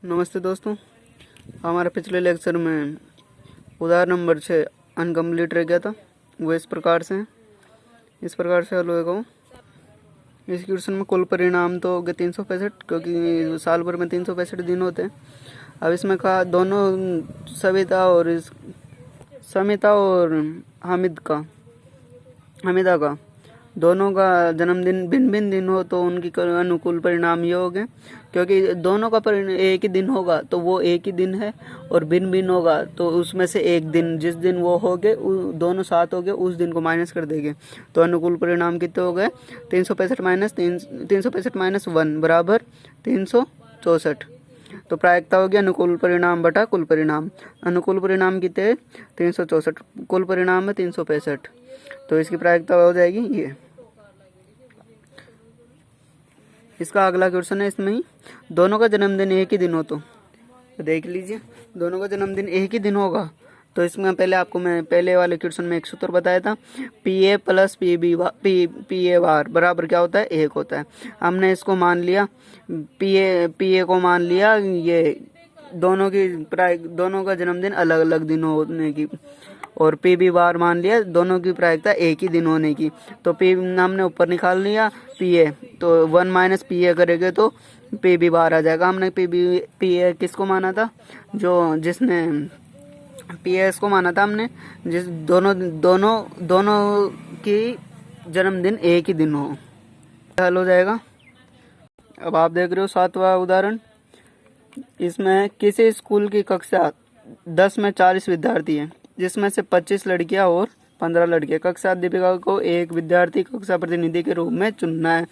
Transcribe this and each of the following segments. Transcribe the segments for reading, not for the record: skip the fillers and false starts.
नमस्ते दोस्तों, हमारे पिछले लेक्चर में उदाहरण नंबर 6 अनकम्प्लीट रह गया था। वो इस प्रकार से हल होएगा। वो इस क्वेश्चन में कुल परिणाम तो हो गए 365, क्योंकि साल भर में 365 दिन होते हैं। अब इसमें कहा दोनों समिता और हामिदा का दोनों का जन्मदिन भिन्न भिन्न दिन हो तो उनकी अनुकूल परिणाम ये हो गए। क्योंकि दोनों का एक ही दिन होगा तो वो एक ही दिन है, और भिन्न भिन्न होगा तो उसमें से एक दिन जिस दिन वो हो गए दोनों साथ हो गए उस दिन को माइनस कर देंगे। तो अनुकूल परिणाम कितने हो गए? 365 माइनस 1 बराबर 364। तो प्रायिकता हो गया अनुकूल परिणाम बटा कुल परिणाम। अनुकूल परिणाम कितने? 364, कुल परिणाम है 365। तो इसकी प्रायिकता हो जाएगी ये। इसका अगला क्वेश्चन है, इसमें ही दोनों का जन्मदिन एक ही दिन हो तो देख लीजिए, दोनों का जन्मदिन एक ही दिन होगा तो इसमें मैं पहले वाले क्वेश्चन में एक सूत्र बताया था, P A plus P A bar बराबर क्या होता है? 1 होता है। हमने इसको मान लिया, पी ए को मान लिया ये दोनों का जन्मदिन अलग अलग दिन होने की, और पी बी बार मान लिया दोनों की प्रायिकता एक ही दिन होने की। तो पी हमने ऊपर निकाल लिया पी ए, तो 1 माइनस पी ए करेंगे तो पी बी बार आ जाएगा। हमने पी ए किसको माना था? जिसने पी एस को माना था हमने, जिस दोनों की जन्मदिन एक ही दिन हो। हल हो जाएगा। अब आप देख रहे हो 7वां उदाहरण। इसमें किसी स्कूल की कक्षा 10 में 40 विद्यार्थी हैं, जिसमें से 25 लड़कियां और 15 लड़के। कक्षा अध्यापिका को एक विद्यार्थी कक्षा प्रतिनिधि के रूप में चुनना है।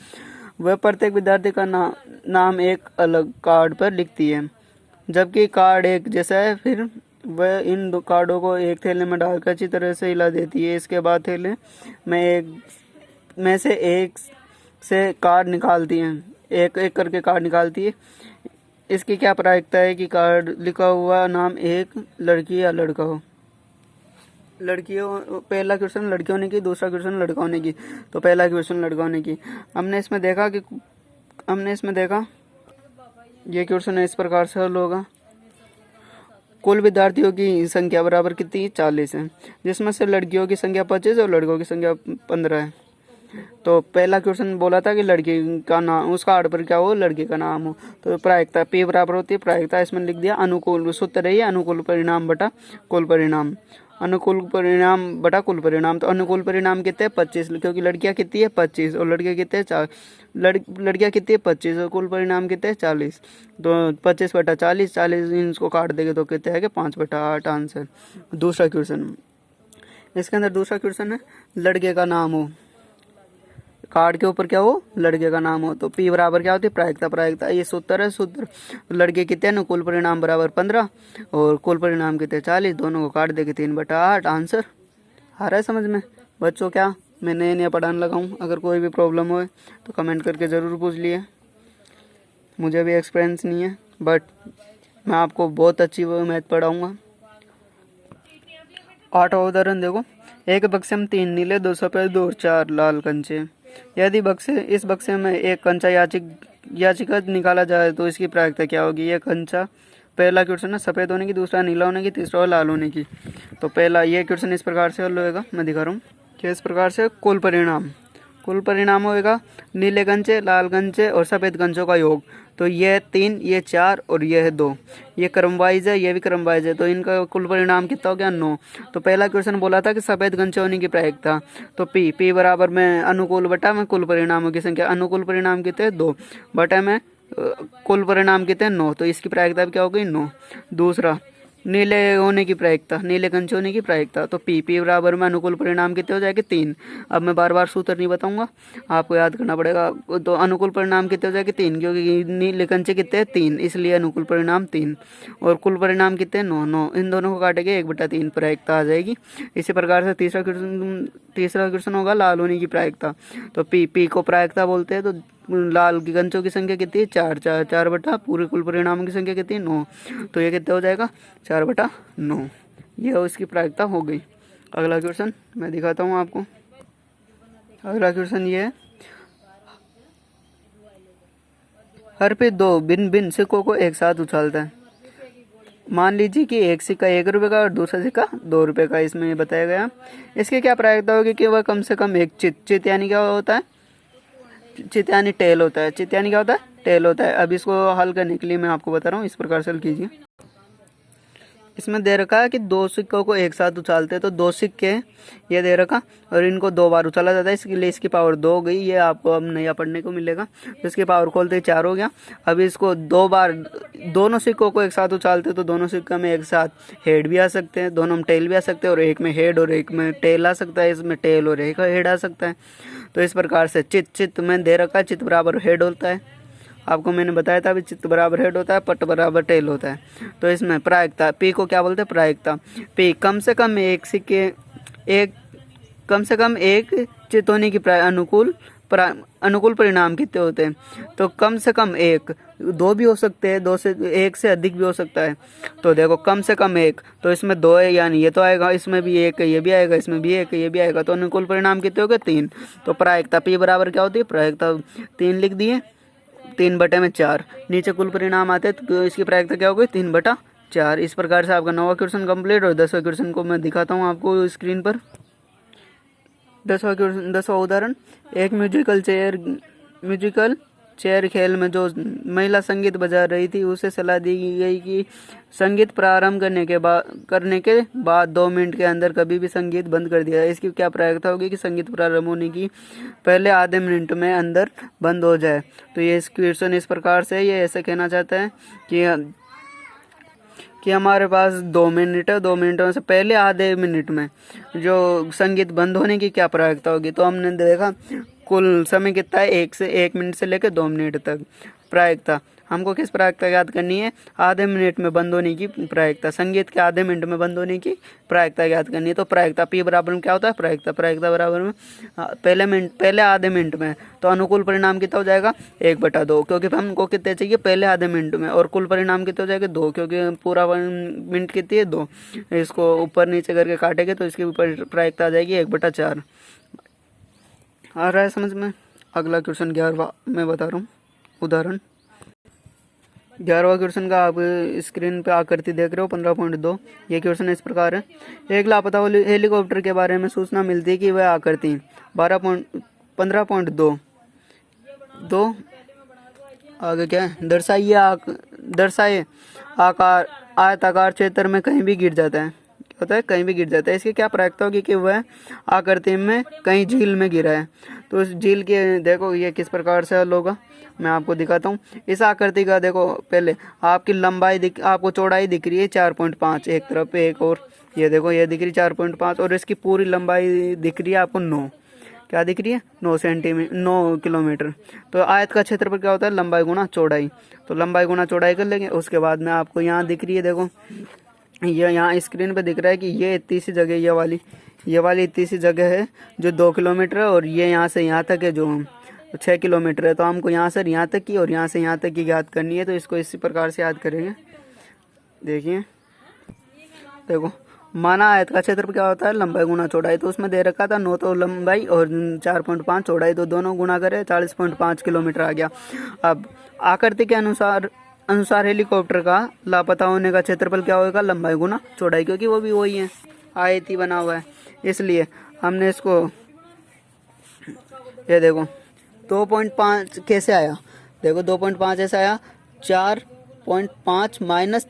वह प्रत्येक विद्यार्थी का नाम एक अलग कार्ड पर लिखती है, जबकि कार्ड एक जैसा है। फिर वह इन दो कार्डों को एक थैले में डालकर अच्छी तरह से हिला देती है। इसके बाद थैले में से एक से कार्ड निकालती है, एक एक करके कार्ड निकालती है। इसकी क्या प्रायिकता है कि कार्ड लिखा हुआ नाम एक लड़की या लड़का हो? पहला क्वेश्चन लड़के होने की, दूसरा क्वेश्चन लड़का होने की। तो पहला क्वेश्चन लड़का होने की। हमने इसमें देखा ये क्वेश्चन इस प्रकार से हल होगा। कुल विद्यार्थियों की संख्या बराबर कितनी? 40 है, जिसमें से लड़कियों की संख्या 25 और लड़कों की संख्या 15 है। तो पहला क्वेश्चन बोला था कि लड़की का नाम, उस कार्ड पर क्या हो? लड़के का नाम हो। तो प्रायिकता P बराबर होती है प्रायिकता, इसमें लिख दिया अनुकूल, सूत्र है अनुकूल परिणाम बटा कुल परिणाम। अनुकूल परिणाम बटा कुल परिणाम। तो अनुकूल परिणाम कितने? 25, क्योंकि लड़कियां कितनी है? 25, और लड़के कितने? 4। लड़कियां कितनी है? 25, और कुल परिणाम कितने? 40। तो 25 बटा 40, 40 इनको काट देंगे तो कितने आएगा? 5 बटा 8 आंसर। दूसरा क्वेश्चन, इसके अंदर दूसरा क्वेश्चन है लड़के का नाम हो, कार्ड के ऊपर क्या हो? लड़के का नाम हो। तो P बराबर क्या होती है? प्रायिकता ये सूत्र है। सूत्र लड़के कितने? अनुकूल परिणाम बराबर 15 और कुल परिणाम कितने? 40। दोनों को काट देंगे 3 बटा 8 आंसर। आ रहा है समझ में बच्चों? क्या मैं नया पढ़ाने लगा हूँ, अगर कोई भी प्रॉब्लम हो तो कमेंट करके ज़रूर पूछ लिए। मुझे भी एक्सपीरियंस नहीं है, बट मैं आपको बहुत अच्छी मैथ पढ़ाऊँगा। 8वां उदाहरण देखो। एक बक्से में 3 नीले, 2 सफ़ेद और 4 लाल कंचे। यदि इस बक्से में एक कंचा याचिका निकाला जाए तो इसकी प्रायिकता क्या होगी? ये कंचा, पहला क्वेश्चन है सफ़ेद होने की, दूसरा नीला होने की, तीसरा लाल होने की। तो पहला ये क्वेश्चन इस प्रकार से हल होएगा, मैं दिखा रहा हूँ कि इस प्रकार से कुल परिणाम होएगा नीले कंचे, लाल कंचे और सफ़ेद कंचों का योग। तो ये 3, ये 4 और ये है 2। ये क्रम वाइज है, ये भी क्रम वाइज है, तो इनका कुल परिणाम कितना हो गया? 9। तो पहला क्वेश्चन बोला था कि सफ़ेद कंचे होने की प्रायिकता, तो P बराबर में अनुकूल बटा में कुल परिणामों की संख्या। अनुकूल परिणाम कितने? 2 बटा में कुल परिणाम कितने? 9। तो इसकी प्रायिकता क्या हो गई? 9। दूसरा नीले होने की प्रायिकता, नीले कंचे होने की प्रायिकता, तो P बराबर में अनुकूल परिणाम कितने हो जाएंगे? 3। अब मैं बार बार सूत्र नहीं बताऊंगा, आपको याद करना पड़ेगा। तो अनुकूल परिणाम कितने हो जाएंगे? 3, क्योंकि नीले कंचे कितने? 3, इसलिए अनुकूल परिणाम 3। और कुल परिणाम कितने? 9। इन दोनों को काटेंगे 1/3 प्रायिकता आ जाएगी। इसी प्रकार से तीसरा क्वेश्चन होगा लाल होने की प्रायिकता। तो P को प्रायिकता बोलते हैं। तो लाल की कंचों की संख्या कितनी है? 4 बटा पूरे कुल परिणामों की संख्या कितनी है? 9। तो ये कितना हो जाएगा? 4 बटा 9। ये इसकी प्रायिकता हो गई। अगला क्वेश्चन मैं दिखाता हूँ आपको। अगला क्वेश्चन ये है, हरप्रीत दो भिन्न भिन्न सिक्कों को एक साथ उछालता है। मान लीजिए कि एक सिक्का 1 रुपये का और दूसरा सिक्का 2 रुपये का, इसमें ये बताया गया। इसकी क्या प्रायिकता होगी कि वह कम से कम एक चित यानी क्या होता है, चित यानी टेल होता है, चित यानी क्या होता है, टेल होता है। अब इसको हल करने के लिए मैं आपको बता रहा हूँ, इस प्रकार से हल कीजिए। इसमें दे रखा है कि 2 सिक्कों को एक साथ उछालते हैं, तो 2 सिक्के ये दे रखा और इनको 2 बार उछाला जाता है, इसके लिए इसकी पावर 2 हो गई। ये आपको अब नया पढ़ने को मिलेगा। तो इसकी पावर खोलते ही 4 हो गया। अब इसको 2 बार दोनों सिक्कों को एक साथ उछालते तो दोनों सिक्कों में एक साथ हेड भी आ सकते हैं, दोनों में टेल भी आ सकते हैं, और एक में हेड और एक में टेल आ सकता है, इसमें टेल और एक हेड आ सकता है। तो इस प्रकार से चित में दे रखा है चित बराबर हेड होता है। आपको मैंने बताया था अभी, चित्त बराबर हेड होता है, पट बराबर टेल होता है। तो इसमें प्रायिकता पी को क्या बोलते हैं, प्रायिकता पी कम से कम एक सिक्के कम से कम एक चित्त होने की अनुकूल परिणाम कितने होते हैं। तो कम से कम एक, 2 भी हो सकते हैं, 2 से 1 से अधिक भी हो सकता है। तो देखो कम से कम एक, तो इसमें 2 है यानी ये तो आएगा, इसमें भी 1 है, ये भी आएगा, इसमें भी 1 है, ये भी आएगा। तो अनुकूल परिणाम कितने हो गए, 3। तो प्रायिकता पी बराबर क्या होती है, प्रायिकता 3 लिख दिए, 3/4। नीचे कुल परिणाम आते हैं तो इसकी प्रायिकता क्या होगी, 3/4। इस प्रकार से आपका 9वां क्वेश्चन कंप्लीट। और 10वां क्वेश्चन को मैं दिखाता हूँ आपको स्क्रीन पर। 10वां उदाहरण, एक म्यूजिकल चेयर खेल में जो महिला संगीत बजा रही थी उसे सलाह दी गई कि संगीत प्रारंभ करने के बाद 2 मिनट के अंदर कभी भी संगीत बंद कर दिया। इसकी क्या प्रायिकता होगी कि संगीत प्रारंभ होने की पहले आधे मिनट में अंदर बंद हो जाए। तो ये क्वेश्चन इस प्रकार से, ये ऐसे कहना चाहता है कि हमारे पास 2 मिनट है, 2 मिनटों से पहले आधे मिनट में जो संगीत बंद होने की क्या प्रायिकता होगी। तो हमने देखा कुल समय कितना है, 1 मिनट से लेकर 2 मिनट तक। प्रायिकता हमको किस प्रायिकता याद करनी है, आधे मिनट में बंद होने की प्रायिकता, संगीत के आधे मिनट में बंद होने की प्रायिकता याद करनी है। तो प्रायिकता पी बराबर में क्या होता है, प्रायिकता बराबर में पहले आधे मिनट में। तो अनुकूल परिणाम कितना हो जाएगा, 1/2, क्योंकि हमको कितने चाहिए, पहले आधे मिनट में। और कुल परिणाम कितना हो जाएगा, 2, क्योंकि पूरा मिनट कितनी है, 2। इसको ऊपर नीचे करके काटेंगे तो इसकी ऊपर प्रायिकता आ जाएगी 1/4। आ रहा है समझ में। अगला क्वेश्चन 11वां मैं बता रहा हूँ उदाहरण। 11वां क्वेश्चन का आप स्क्रीन पे आकृति देख रहे हो, 15.2। ये क्वेश्चन इस प्रकार है, एक लापता हेलीकॉप्टर के बारे में सूचना मिलती है कि वह आकृति 15.2 आगे क्या है, दर्शाए आकार आयताकार क्षेत्र में कहीं भी गिर जाता है। होता है कहीं भी गिर जाता है। इसकी क्या प्रायिकता होगी कि वह आकृति में कहीं झील में गिरा है। तो उस झील के देखो ये किस प्रकार से हल होगा, मैं आपको दिखाता हूँ। इस आकृति का देखो, पहले आपकी लंबाई आपको चौड़ाई दिख रही है 4.5 एक तरफ पे, एक और ये देखो ये दिख रही 4.5, और इसकी पूरी लंबाई दिख रही है आपको 9, क्या दिख रही है 9 किलोमीटर। तो आयत का क्षेत्रफल क्या होता है, लंबाई गुना चौड़ाई। तो लंबाई गुना चौड़ाई कर लेंगे। उसके बाद में आपको यहाँ दिख रही है, देखो ये यहाँ स्क्रीन पे दिख रहा है कि ये इतनी सी जगह, ये वाली इतनी सी जगह है जो 2 किलोमीटर है, और ये यहाँ से यहाँ तक है जो 6 किलोमीटर है। तो हमको यहाँ से यहाँ तक की और यहाँ से यहाँ तक की याद करनी है। तो इसको इसी प्रकार से याद करेंगे। देखिए देखो, माना आयत का क्षेत्र क्या होता है, लंबाई गुना चौड़ाई। तो उसमें दे रखा था 9 तो लंबाई और 4.5 चौड़ाई, तो दोनों गुना करे 40.5 किलोमीटर आ गया। अब आकृति के अनुसार हेलीकॉप्टर का लापता होने का क्षेत्रफल क्या होगा, लंबाई गुना चौड़ाई, क्योंकि वो भी वही है, आयत ही बना हुआ है। इसलिए हमने इसको, ये देखो 2.5 कैसे आया, देखो 2.5 ऐसा आया, 4.5 माइनस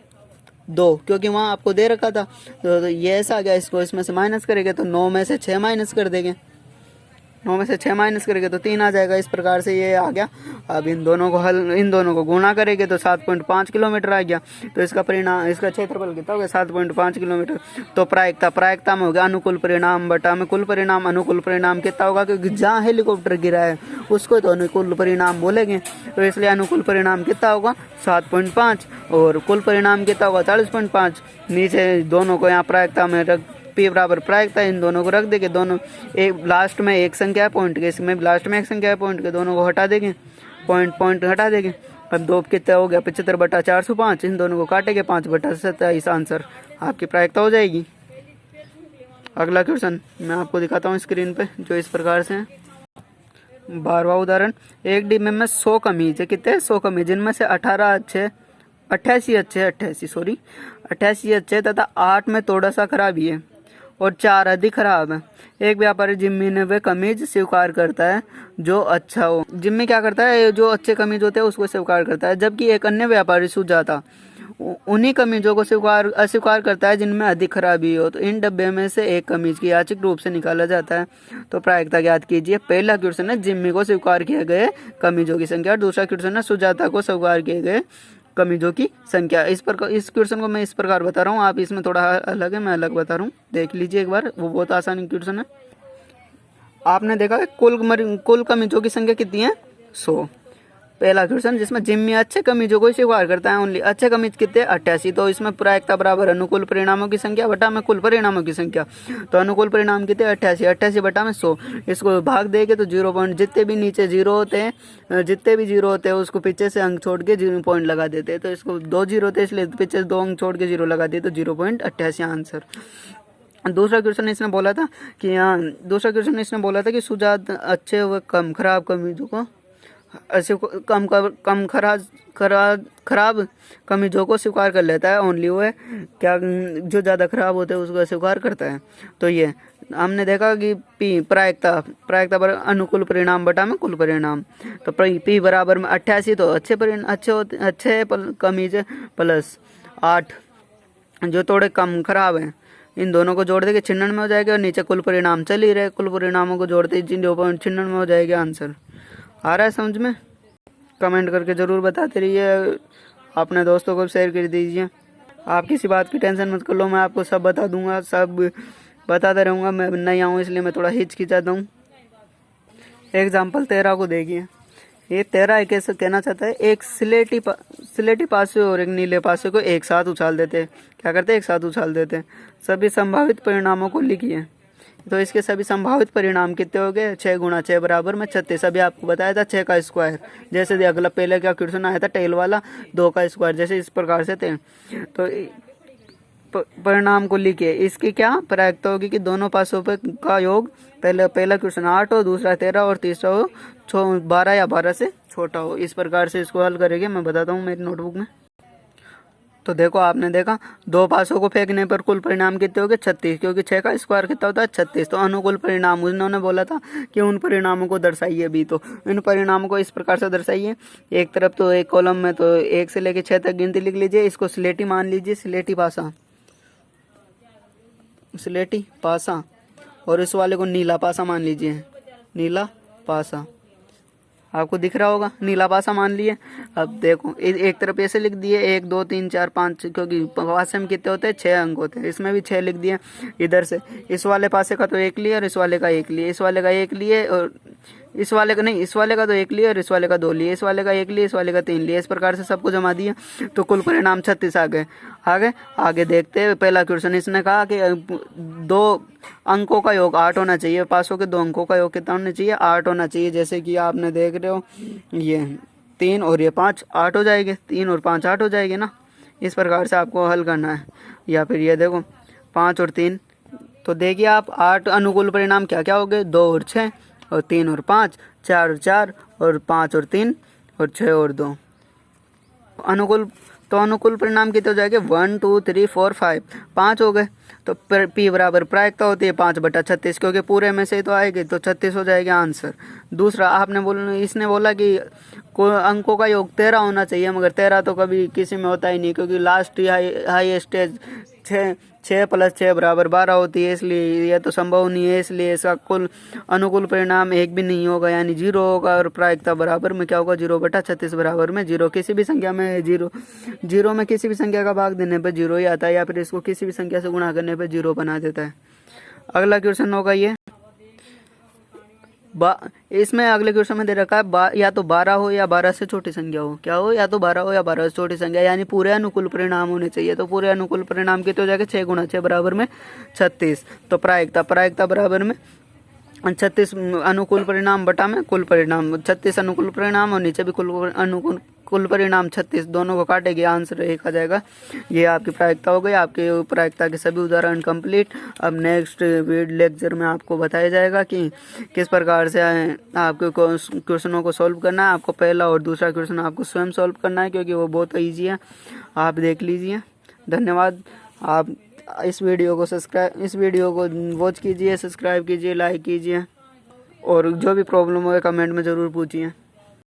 2, क्योंकि वहाँ आपको दे रखा था। तो ये ऐसा आ गया, इसको इसमें से माइनस करेंगे तो 9 में से 6 माइनस कर देंगे, 9 में से 6 माइनस करेंगे तो 3 आ जाएगा। इस प्रकार से ये आ गया। अब इन दोनों को गुणा करेंगे तो 7.5 किलोमीटर आ गया। तो इसका परिणाम, इसका क्षेत्रफल कितना हो गया, 7.5 किलोमीटर। तो प्रायिकता में हो गया अनुकूल परिणाम बटा में कुल परिणाम। अनुकूल परिणाम कितना होगा, क्योंकि जहाँ हेलीकॉप्टर गिरा है उसको तो अनुकूल परिणाम बोलेंगे। तो इसलिए अनुकूल परिणाम कितना होगा, 7.5, और कुल परिणाम कितना होगा, 40.5। नीचे दोनों को यहाँ प्रायिकता में रख, पी बराबर प्रायिकता, इन दोनों को रख देंगे। दोनों एक लास्ट में एक संख्या है पॉइंट के, इसमें लास्ट में एक संख्या है पॉइंट के, दोनों को हटा देंगे, पॉइंट हटा देंगे। अब 2 कितना हो गया, 75/405। इन दोनों को काटेंगे, 5/27 आंसर आपकी प्रायिकता हो जाएगी। अगला क्वेश्चन मैं आपको दिखाता हूँ स्क्रीन पे, जो इस प्रकार से है। 12वां उदाहरण, एक डिब्बे में 100 कमीज है। कितने? 100 कमीज, जिनमें से 18 अच्छे, 88 अच्छे तथा 8 में थोड़ा सा खराबी है और 4 अधिक खराब है। एक व्यापारी जिम्मी ने वे कमीज स्वीकार करता है जो अच्छा हो। जिम्मी क्या करता है? जो अच्छे कमीज होते हैं उसको स्वीकार करता है, जबकि एक अन्य व्यापारी सुजाता उन्हीं कमीजों को अस्वीकार करता है जिनमें अधिक खराबी हो। तो इन डब्बे में से एक कमीज की याचिक रूप से निकाला जाता है। तो प्रायिकता ज्ञात कीजिए। पहला क्वेश्चन है जिम्मी को स्वीकार किए गए कमीजों की संख्या, और दूसरा क्वेश्चन है सुजाता को स्वीकार किए गए कमीजों की संख्या। इस क्वेश्चन को मैं इस प्रकार बता रहा हूँ, आप इसमें थोड़ा अलग है, मैं अलग बता रहा हूँ, देख लीजिए एक बार, वो बहुत आसान क्वेश्चन है। आपने देखा है कुल कमीजों की संख्या कितनी है? 100। पहला क्वेश्चन जिसमें जिम्मी अच्छे कमीजों को स्वीकार करता है, ओनली अच्छे कमीज कितने? 88। तो इसमें प्रायिकता बराबर अनुकूल परिणामों की संख्या बटा में कुल परिणामों की संख्या। तो अनुकूल परिणाम कितने? 88, 88 बटा में 100। इसको भाग देंगे तो 0 पॉइंट, जितने भी नीचे जीरो होते हैं उसको पीछे से अंक छोड़ के 0 पॉइंट लगा देते हैं। तो इसको 2 जीरो थे इसलिए पीछे 2 अंक छोड़ के 0 लगा दिए, तो 0.88 आंसर। दूसरा क्वेश्चन इसने बोला था कि सुजात अच्छे व कम खराब कमीजों को खराब कमीजों को स्वीकार कर लेता है। ओनली वो है क्या जो ज़्यादा खराब होते हैं उसको स्वीकार करता है। तो ये हमने देखा कि पी प्रायिकता पर अनुकूल परिणाम बटा में कुल परिणाम। तो पी बराबर में 88, तो अच्छे कमीज प्लस 8 जो थोड़े कम खराब हैं, इन दोनों को जोड़ देंगे 96 हो जाएगा, और नीचे कुल परिणाम चल ही रहे, कुल परिणामों को जोड़ते 0.96 हो जाएगा आंसर। आ रहा है समझ में? कमेंट करके ज़रूर बताते रहिए, अपने दोस्तों को शेयर कर दीजिए। आप किसी बात की टेंशन मत कर लो, मैं आपको सब बता दूंगा, सब बताते रहूँगा। मैं नहीं आऊँ इसलिए मैं थोड़ा हिचकिचाता हूँ। एग्जाम्पल 13 को देखिए। ये 13 कैसे कहना चाहता है, एक स्लेटी पासे और एक नीले पासे को एक साथ उछाल देते हैं। क्या करते हैं? एक साथ उछाल देते हैं। सभी संभावित परिणामों को लिखिए। तो इसके सभी संभावित परिणाम कितने हो गए? 6 गुणा 6 बराबर में 36। अभी आपको बताया था 6 का स्क्वायर, जैसे अगला पहले क्या क्वेश्चन आया था टेल वाला, 2 का स्क्वायर, जैसे इस प्रकार से थे। तो परिणाम को लिखिए। इसकी क्या प्रायिकता होगी कि दोनों पासों पे का योग, पहला क्वेश्चन 8 हो, दूसरा 13 और तीसरा हो 12 या 12 से छोटा हो। इस प्रकार से इसको हल करेंगे, मैं बताता हूँ मेरी नोटबुक में। तो देखो, आपने देखा 2 पासों को फेंकने पर कुल परिणाम कितने हो गए? 36, क्योंकि 6 का स्क्वायर कितना होता है? 36। तो अनुकूल परिणाम उन्होंने बोला था कि उन परिणामों को दर्शाइए भी, तो इन परिणामों को इस प्रकार से दर्शाइए। एक तरफ तो एक कॉलम में तो 1 से लेकर 6 तक गिनती लिख लीजिए। इसको स्लेटी मान लीजिए, स्लेटी पासा, और इस वाले को नीला पासा मान लीजिए, नीला पासा। आपको दिख रहा होगा, नीला पासा मान लिए। अब देखो एक तरफ ऐसे लिख दिए 1 2 3 4 5, क्योंकि पासे में कितने होते हैं? 6 अंक होते हैं, इसमें भी 6 लिख दिए। इधर से इस वाले पासे का तो 1 लिए और इस वाले का 1 लिए, इस वाले का 1 लिए और इस वाले का नहीं, इस वाले का तो 1 लिए और इस वाले का 2 लिए, इस वाले का 1 लिए, इस वाले का 3 लिए। इस प्रकार से सबको जमा दिया तो कुल परिणाम 36 आ गए। आगे देखते हैं। पहला क्वेश्चन इसने कहा कि 2 अंकों का योग 8 होना चाहिए। पासों के 2 अंकों का योग कितना होना चाहिए? 8 होना चाहिए। जैसे कि आपने देख रहे हो, ये 3 और ये 5 8 हो जाएंगे, 3 और 5 8 हो जाएंगे ना। इस प्रकार से आपको हल करना है। या फिर ये देखो 5 और 3, तो देखिए आप 8 अनुकूल परिणाम क्या क्या हो गए? 2 और 6 और 3 और 5, 4 और 4 और 5 और 3 और 6 और 2 अनुकूल परिणाम कितने हो जाएंगे? 1 2 3 4 5, 5 हो गए। तो पी बराबर प्रायिकता होती है 5/36, क्योंकि पूरे में से तो आएगी, तो 36 हो जाएगा आंसर। दूसरा इसने बोला कि अंकों का योग 13 होना चाहिए, मगर 13 तो कभी किसी में होता ही नहीं, क्योंकि लास्ट हाई स्टेज 6 + 6 = 12 होती है, इसलिए यह तो संभव नहीं है। इसलिए इसका कुल अनुकूल परिणाम 1 भी नहीं होगा, यानी 0 होगा। और प्रायिकता बराबर में क्या होगा? 0/36 बराबर में 0। किसी भी संख्या में 0 में किसी भी संख्या का भाग देने पर 0 ही आता है, या फिर इसको किसी भी संख्या से गुणा करने पर 0 बना देता है। अगला क्वेश्चन होगा ये, इसमें अगले क्वेश्चन में दे रखा है या तो 12 हो या 12 से छोटी संख्या हो। क्या हो? या तो 12 हो या 12 से छोटी संख्या, यानी पूरे अनुकूल परिणाम होने चाहिए। तो पूरे अनुकूल परिणाम कितने हो जाएगा? 6 × 6 बराबर में 36। तो प्रायिकता बराबर में 36 अनुकूल परिणाम बटा में कुल परिणाम, 36 अनुकूल परिणाम और नीचे भी कुल अनुकूल कुल परिणाम 36 दोनों को काटेंगे, आंसर लिखा जाएगा। ये आपकी प्रायिकता हो गई। आपके प्रायिकता के सभी उदाहरण कंप्लीट। अब नेक्स्ट लेक्चर में आपको बताया जाएगा कि किस प्रकार से आपके क्वेश्चनों को सॉल्व करना है। आपको पहला और दूसरा क्वेश्चन आपको स्वयं सॉल्व करना है, क्योंकि वो बहुत ईजी है। आप देख लीजिए। धन्यवाद। आप इस वीडियो को वॉच कीजिए, सब्सक्राइब कीजिए, लाइक कीजिए, और जो भी प्रॉब्लम हो कमेंट में ज़रूर पूछिए।